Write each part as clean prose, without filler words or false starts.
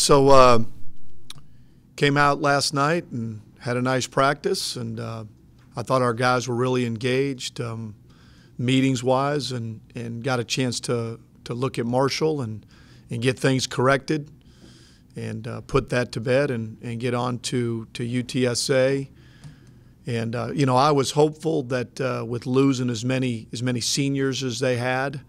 So came out last night and had a nice practice, and I thought our guys were really engaged, meetings-wise, and got a chance to look at Marshall and get things corrected and put that to bed and get on to UTSA. And you know, I was hopeful that with losing as many seniors as they had,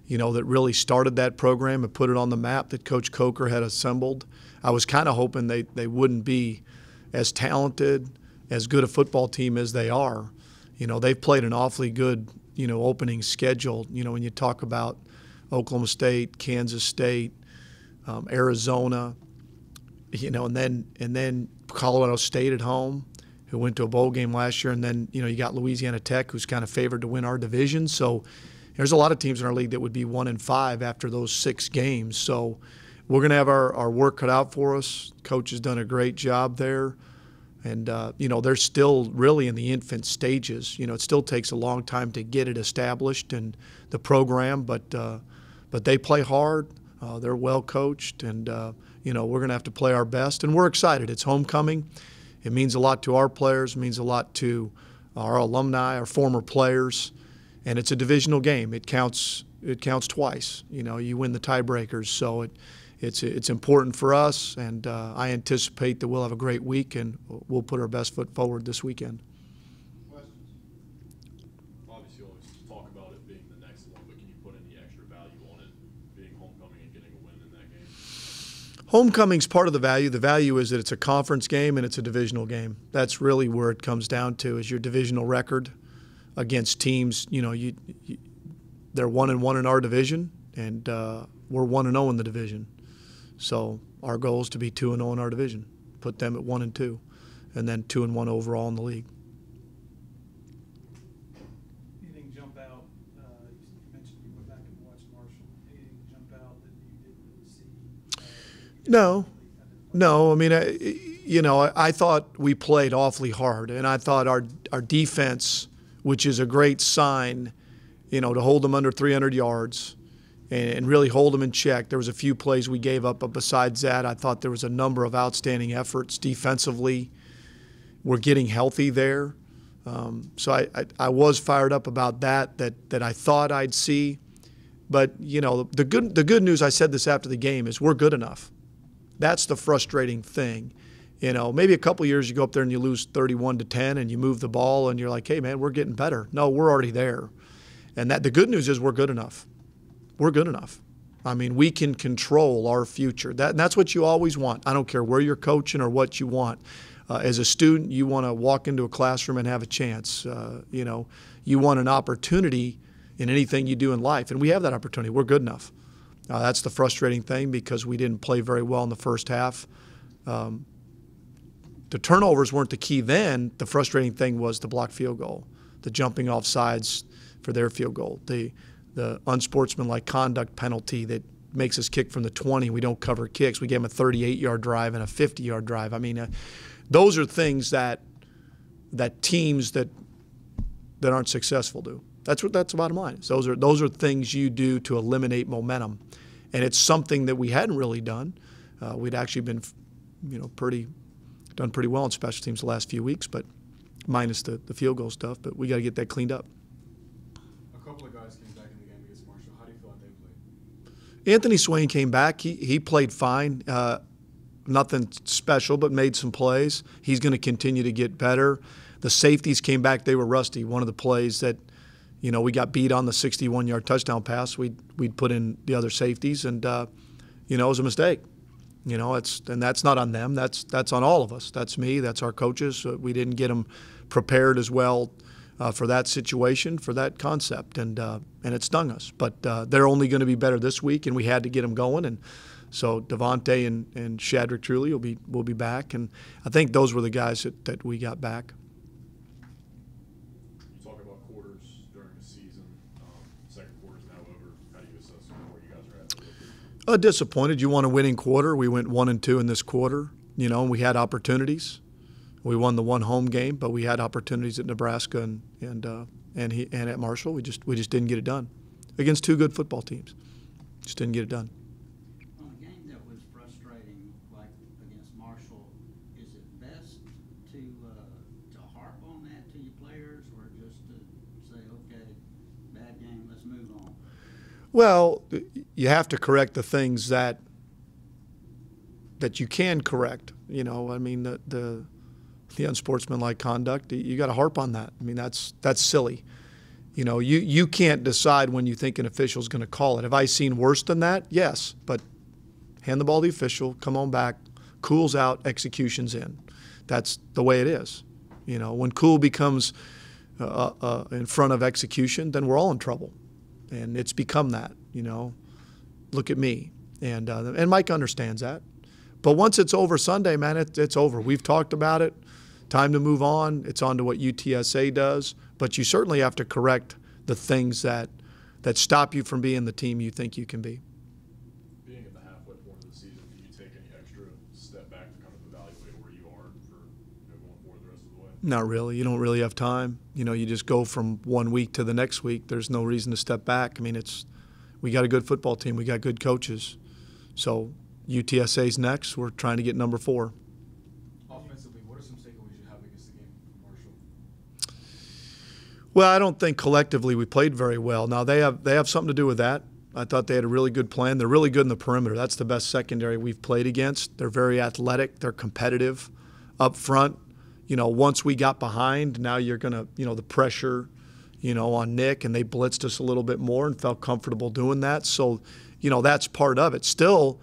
you know, that really started that program and put it on the map that Coach Coker had assembled, I was kind of hoping they wouldn't be as talented, as good a football team as they are. You know, they've played an awfully good, you know, opening schedule. You know, when you talk about Oklahoma State, Kansas State, Arizona, you know, and then Colorado State at home, who went to a bowl game last year, and then, you know, you got Louisiana Tech, who's kind of favored to win our division. So there's a lot of teams in our league that would be 1-5 after those 6 games. So we're going to have our work cut out for us. Coach has done a great job there. And, you know, they're still really in the infant stages. You know, it still takes a long time to get it established and the program, but they play hard. They're well coached, and, you know, we're going to have to play our best. And we're excited. It's homecoming. It means a lot to our players. It means a lot to our alumni, our former players. And it's a divisional game. It counts twice. You know, you win the tiebreakers. So it's important for us, and I anticipate that we'll have a great week and we'll put our best foot forward this weekend. Questions? Obviously, you always talk about it being the next one, but can you put any extra value on it being homecoming and getting a win in that game? Homecoming's part of the value. The value is that it's a conference game and it's a divisional game. That's really where it comes down to, is your divisional record against teams. You know, they're 1-1 in our division, and we're 1-0 in the division. So our goal is to be 2-0 in our division, put them at 1-2, and then 2-1 overall in the league. Anything jump out? You mentioned you went back and watched Marshall. Anything jump out that you didn't really see? No. I mean, you know, I thought we played awfully hard, and I thought our defense, which is a great sign, you know, to hold them under 300 yards and really hold them in check. There was a few plays we gave up, but besides that, I thought there was a number of outstanding efforts defensively. We're getting healthy there. So I was fired up about that I thought I'd see. But, you know, the good news, I said this after the game, is we're good enough. That's the frustrating thing. You know, maybe a couple years you go up there and you lose 31-10 and you move the ball and you're like, hey, man, we're getting better. No, we're already there. And the good news is we're good enough. We're good enough. I mean, we can control our future. That's what you always want. I don't care where you're coaching or what you want. As a student, you want to walk into a classroom and have a chance. You know, you want an opportunity in anything you do in life, and we have that opportunity. We're good enough. That's the frustrating thing, because we didn't play very well in the first half. The turnovers weren't the key then. The frustrating thing was the blocked field goal, the jumping off sides for their field goal, the unsportsmanlike conduct penalty that makes us kick from the 20. We don't cover kicks. We gave them a 38-yard drive and a 50-yard drive. I mean, those are things that teams that aren't successful do. That's the bottom line. Those are things you do to eliminate momentum, and it's something that we hadn't really done. We'd actually been, you know, done pretty well in special teams the last few weeks, but minus the field goal stuff. But we got to get that cleaned up. A couple of guys came back in the game against Marshall. How do you feel like they played? Anthony Swain came back. He played fine. Nothing special, but made some plays. He's going to continue to get better. The safeties came back. They were rusty. One of the plays that, you know, we got beat on the 61-yard touchdown pass. We'd put in the other safeties, and you know, it was a mistake. You know, and that's not on them. That's on all of us. That's me. That's our coaches. We didn't get them prepared as well for that situation, for that concept, and it stung us. But they're only going to be better this week, and we had to get them going. And so Devontae and Shadrick Truly will be back, and I think those were the guys that we got back. You talk about quarters during the season. Second quarter's now over. How do you assess where you guys are at? Disappointed. You want a winning quarter. We went 1-2 in this quarter. You know, we had opportunities. We won the one home game, but we had opportunities at Nebraska and at Marshall. We just didn't get it done against two good football teams. Just didn't get it done. On a game that was frustrating Well, you have to correct the things that you can correct. You know, I mean, the unsportsmanlike conduct, you got to harp on that. I mean, that's silly. You know, you can't decide when you think an official's going to call it. Have I seen worse than that? Yes, but hand the ball to the official, come on back, cool's out, execution's in. That's the way it is. You know, when cool becomes in front of execution, then we're all in trouble. And it's become that, you know. Look at me. And Mike understands that. But once it's over Sunday, man, it's over. We've talked about it. Time to move on. It's on to what UTSA does. But you certainly have to correct the things that stop you from being the team you think you can be. Being at the halfway point of the season, do you take any extra step back to kind of evaluate where you are for going forward the rest of the way? Not really. You don't really have time. You know, you just go from one week to the next week. There's no reason to step back. I mean, we got a good football team. We got good coaches. So UTSA's next. We're trying to get number 4. Offensively, what are some takeaways you have against the game from Marshall? Well, I don't think collectively we played very well. Now, they have something to do with that. I thought they had a really good plan. They're really good in the perimeter. That's the best secondary we've played against. They're very athletic. They're competitive up front. You know, once we got behind, now you're going to, you know, the pressure, you know, on Nick, and they blitzed us a little bit more and felt comfortable doing that. So, you know, that's part of it. Still,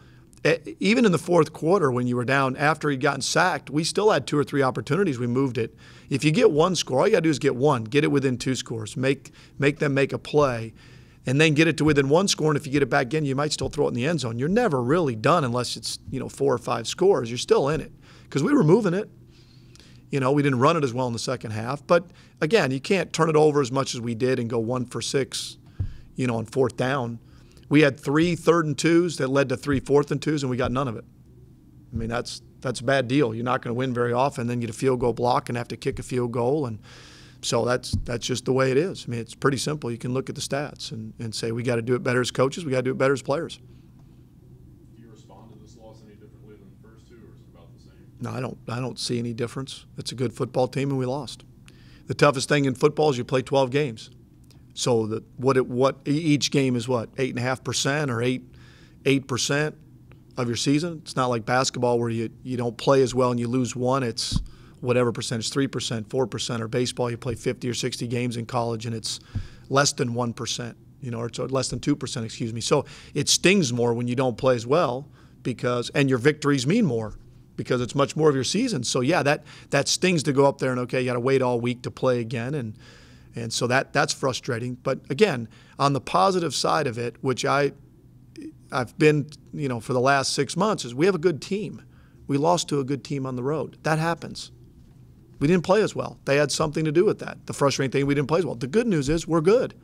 even in the fourth quarter when you were down after he'd gotten sacked, we still had 2 or 3 opportunities. We moved it. If you get 1 score, all you got to do is get 1. Get it within 2 scores. Make them make a play, and then get it to within 1 score. And if you get it back in, you might still throw it in the end zone. You're never really done unless it's, you know, 4 or 5 scores. You're still in it because we were moving it. You know, we didn't run it as well in the second half. But, again, you can't turn it over as much as we did and go 1 for 6, you know, on 4th down. We had 3 3rd and 2s that led to 3 4th and 2s, and we got none of it. I mean, that's a bad deal. You're not going to win very often, then get a field goal block and have to kick a field goal. And so that's just the way it is. I mean, it's pretty simple. You can look at the stats and say we got to do it better as coaches. We got to do it better as players. Do you respond to this loss any differently than the first 2, or is it about the same? No, I don't see any difference. It's a good football team, and we lost. The toughest thing in football is you play 12 games. So what each game is what, 8.5% or 8% of your season? It's not like basketball where you don't play as well and you lose 1. It's whatever percentage, 3%, 4%, or baseball you play 50 or 60 games in college and it's less than 1%, you know, or it's less than 2%, excuse me. So it stings more when you don't play as well and your victories mean more because it's much more of your season. So yeah, that stings to go up there and okay, you got to wait all week to play again and so that's frustrating. But again, on the positive side of it, which I've been, you know, for the last 6 months, is we have a good team. We lost to a good team on the road. That happens. We didn't play as well. They had something to do with that. The frustrating thing, we didn't play as well. The good news is we're good.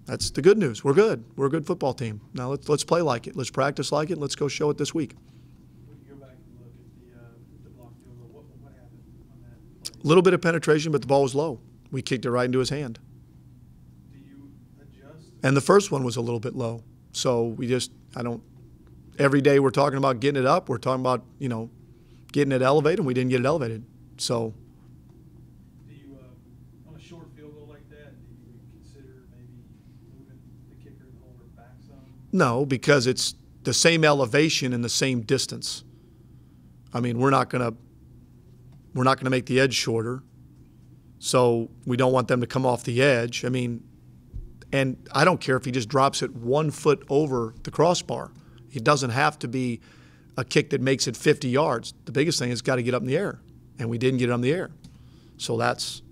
That's the good news. We're good. We're a good football team. Now let's play like it. Let's practice like it. And let's go show it this week. When you go back and look at the block field goal, what happened on that play? A little bit of penetration, but the ball was low. We kicked it right into his hand. Do you adjust? And the first one was a little bit low. So every day we're talking about getting it up. We're talking about, you know, getting it elevated, and we didn't get it elevated. So. Do you, on a short field goal like that, do you consider maybe moving the kicker and holder back some? No, because it's the same elevation and the same distance. I mean, we're not gonna make the edge shorter. So we don't want them to come off the edge. I mean, and I don't care if he just drops it 1 foot over the crossbar. It doesn't have to be a kick that makes it 50 yards. The biggest thing is got to get up in the air, and we didn't get it in the air. So that's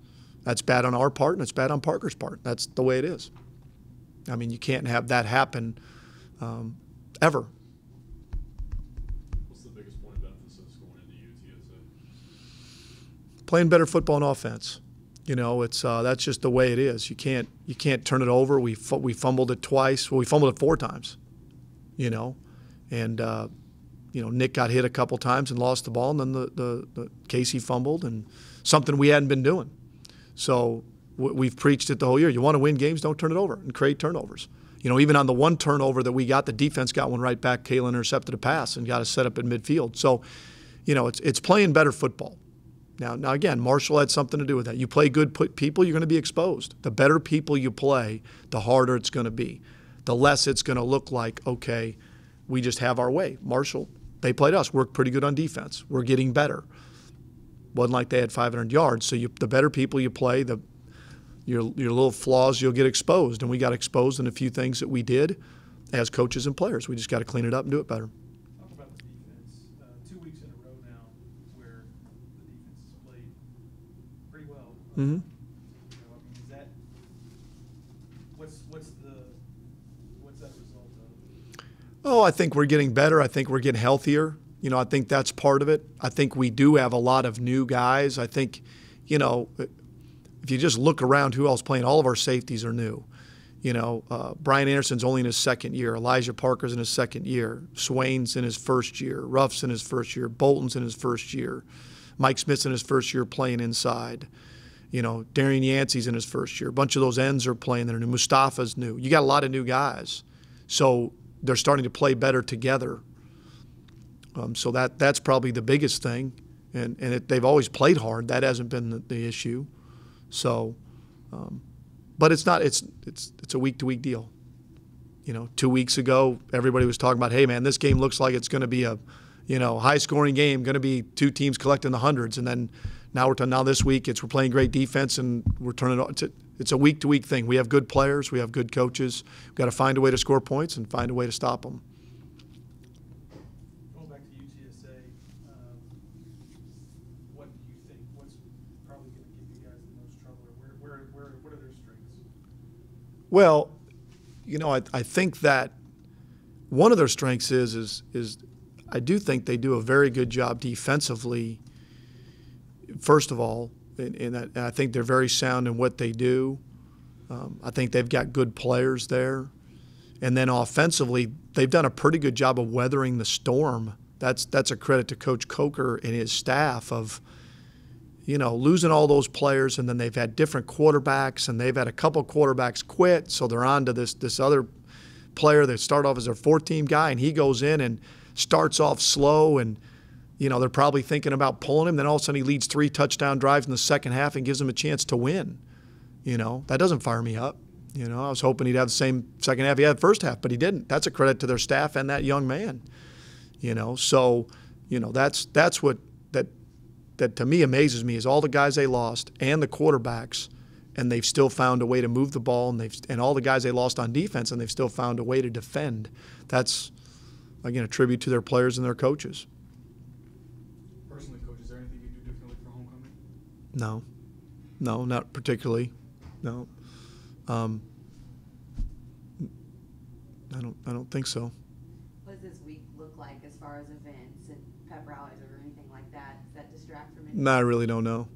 bad on our part, and it's bad on Parker's part. That's the way it is. I mean, you can't have that happen ever. What's the biggest point of emphasis going into UTSA? Playing better football and offense. You know, it's that's just the way it is. You can't turn it over. We fumbled it twice. Well, we fumbled it 4 times. You know, and you know, Nick got hit a couple times and lost the ball, and then the Casey fumbled, and something we hadn't been doing. So we've preached it the whole year. You want to win games, don't turn it over and create turnovers. You know, even on the 1 turnover that we got, the defense got one right back. Kalen intercepted a pass and got us set up in midfield. So, you know, it's playing better football. Now again, Marshall had something to do with that. You play good people, you're going to be exposed. The better people you play, the harder it's going to be. The less it's going to look like, okay, we just have our way. Marshall, they played us, worked pretty good on defense. We're getting better. Wasn't like they had 500 yards. So the better people you play, your little flaws, you'll get exposed. And we got exposed in a few things that we did as coaches and players. We just got to clean it up and do it better. Talk about the defense. 2 weeks in a row now where the defense has played pretty well. Mm-hmm. Is that what's that result of? Oh, I think we're getting better. I think we're getting healthier. I think that's part of it. I think we do have a lot of new guys. I think, if you just look around who else playing, all of our safeties are new. Brian Anderson's only in his second year. Elijah Parker's in his second year. Swain's in his first year. Ruff's in his first year. Bolton's in his first year. Mike Smith's in his first year playing inside. Darian Yancey's in his first year. A bunch of those ends are playing that are new. Mustafa's new. You got a lot of new guys. So they're starting to play better together. So that's probably the biggest thing. And they've always played hard. That hasn't been the issue. So, but it's not. It's a week-to-week deal. 2 weeks ago, everybody was talking about, hey man, this game looks like it's going to be a, high-scoring game, going to be two teams collecting the hundreds, and then now this week we're playing great defense and we're turning it. It's a week-to-week thing. We have good players, we have good coaches. We've got to find a way to score points and find a way to stop them. Going back to UTSA, what do you think? What's probably going to give you guys the most trouble? Or what are their strengths? Well, I think that one of their strengths is I do think they do a very good job defensively. First of all, and I think they're very sound in what they do. I think they've got good players there. And then offensively, they've done a pretty good job of weathering the storm. That's a credit to Coach Coker and his staff of, losing all those players, and then they've had different quarterbacks, and they've had a couple quarterbacks quit, so they're on to this other player that started off as their 4th-team guy, and he goes in and starts off slow, and they're probably thinking about pulling him. Then all of a sudden he leads 3 touchdown drives in the second half and gives them a chance to win. That doesn't fire me up. I was hoping he'd have the same second half he had first half, but he didn't. That's a credit to their staff and that young man. So that's what that to me amazes me is all the guys they lost and the quarterbacks, and they've still found a way to move the ball, and all the guys they lost on defense, and they've still found a way to defend. That's, again, a tribute to their players and their coaches. Personally, Coach, is there anything you do differently for homecoming? No, not particularly. No, I don't think so. What does this week look like as far as events and pep rallies or anything like that? Does that distract from anything? No, I really don't know.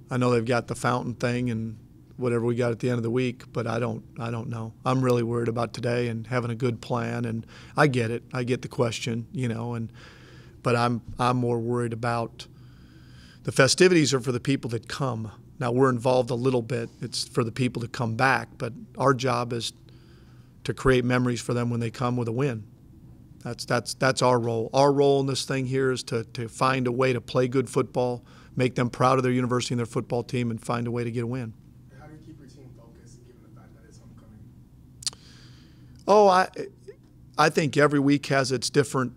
I know they've got the fountain thing and whatever we got at the end of the week, but I don't know. I'm really worried about today and having a good plan, and I get it. I get the question, but I'm more worried about the festivities are for the people that come. Now we're involved a little bit. It's for the people to come back, but our job is to create memories for them when they come with a win. That's our role. Our role in this thing here is to find a way to play good football, make them proud of their university and their football team, and find a way to get a win. How do you keep your team focused given the fact that it's homecoming? Oh, I think every week has its different,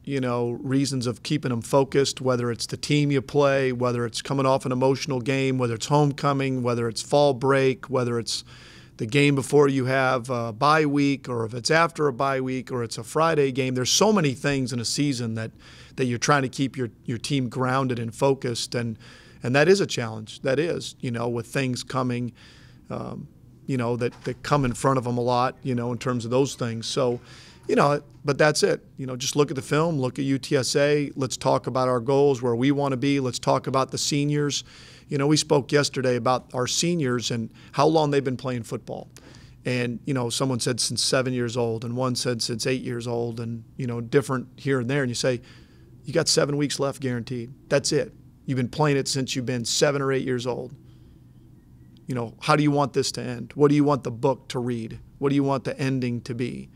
reasons of keeping them focused, whether it's the team you play, whether it's coming off an emotional game, whether it's homecoming, whether it's fall break, whether it's the game before you have a bye week, or if it's after a bye week, or it's a Friday game. There's so many things in a season that you're trying to keep your team grounded and focused, and that is a challenge. That is, with things coming, that come in front of them a lot, in terms of those things. So, but that's it. Just look at the film, look at UTSA. Let's talk about our goals, where we want to be. Let's talk about the seniors. We spoke yesterday about our seniors and how long they've been playing football. And, someone said since 7 years old, and one said since 8 years old, and, different here and there. And you say, you got 7 weeks left guaranteed. That's it. You've been playing it since you've been 7 or 8 years old. How do you want this to end? What do you want the book to read? What do you want the ending to be?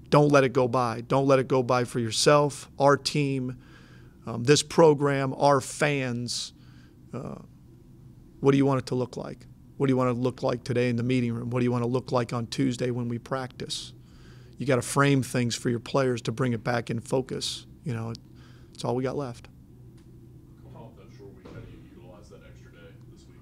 Don't let it go by. Don't let it go by for yourself, our team, this program, our fans. What do you want it to look like? What do you want it to look like today in the meeting room? What do you want to look like on Tuesday when we practice? You got to frame things for your players to bring it back in focus. You know, it's all we got left. Coming off that short week, how do you utilize that extra day this week?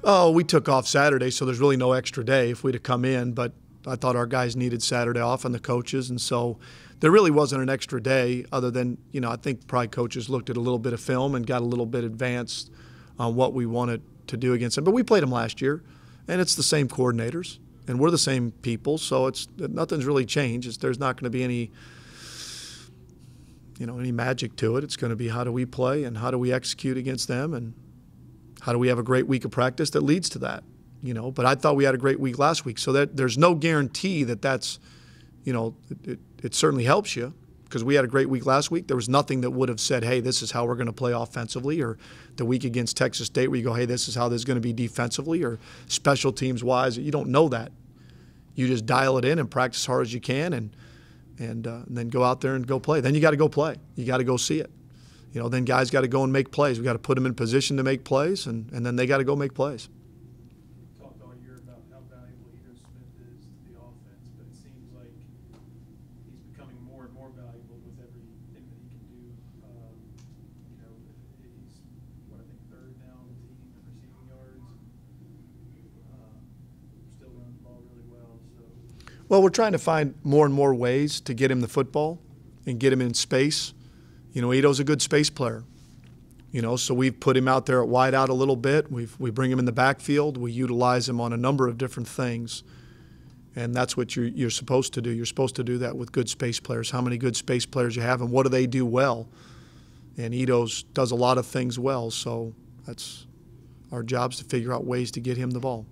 Oh, we took off Saturday, so there's really no extra day if we'd have come in, but I thought our guys needed Saturday off and the coaches, and so there really wasn't an extra day other than, you know, I think probably coaches looked at a little bit of film and got a little bit advanced on what we wanted to do against them. But we played them last year, and it's the same coordinators, and we're the same people, so nothing's really changed. There's not going to be any magic to it. It's going to be how do we play and how do we execute against them and how do we have a great week of practice that leads to that, you know. But I thought we had a great week last week, so that there's no guarantee that's, you know, it certainly helps you because we had a great week last week. There was nothing that would have said, hey, this is how we're going to play offensively, or the week against Texas State where you go, hey, this is how this is going to be defensively, or special teams wise. You don't know that. You just dial it in and practice as hard as you can and then go out there and go play. Then you got to go play. You got to go see it. You know, then guys got to go and make plays. We got to put them in position to make plays, and then they got to go make plays. We've talked all year about how valuable Edo Smith is to the offense, but it seems like he's becoming more and more valuable with everything that he can do. You know, he's I think third now on the team in receiving yards. Still running the ball really well. So. Well, we're trying to find more and more ways to get him the football and get him in space. You know, Ito's a good space player. You know, so we've put him out there at wide out a little bit. We bring him in the backfield. We utilize him on a number of different things. And that's what you're supposed to do. You're supposed to do that with good space players. How many good space players you have and what do they do well? And Ito's does a lot of things well. So that's our job is to figure out ways to get him the ball.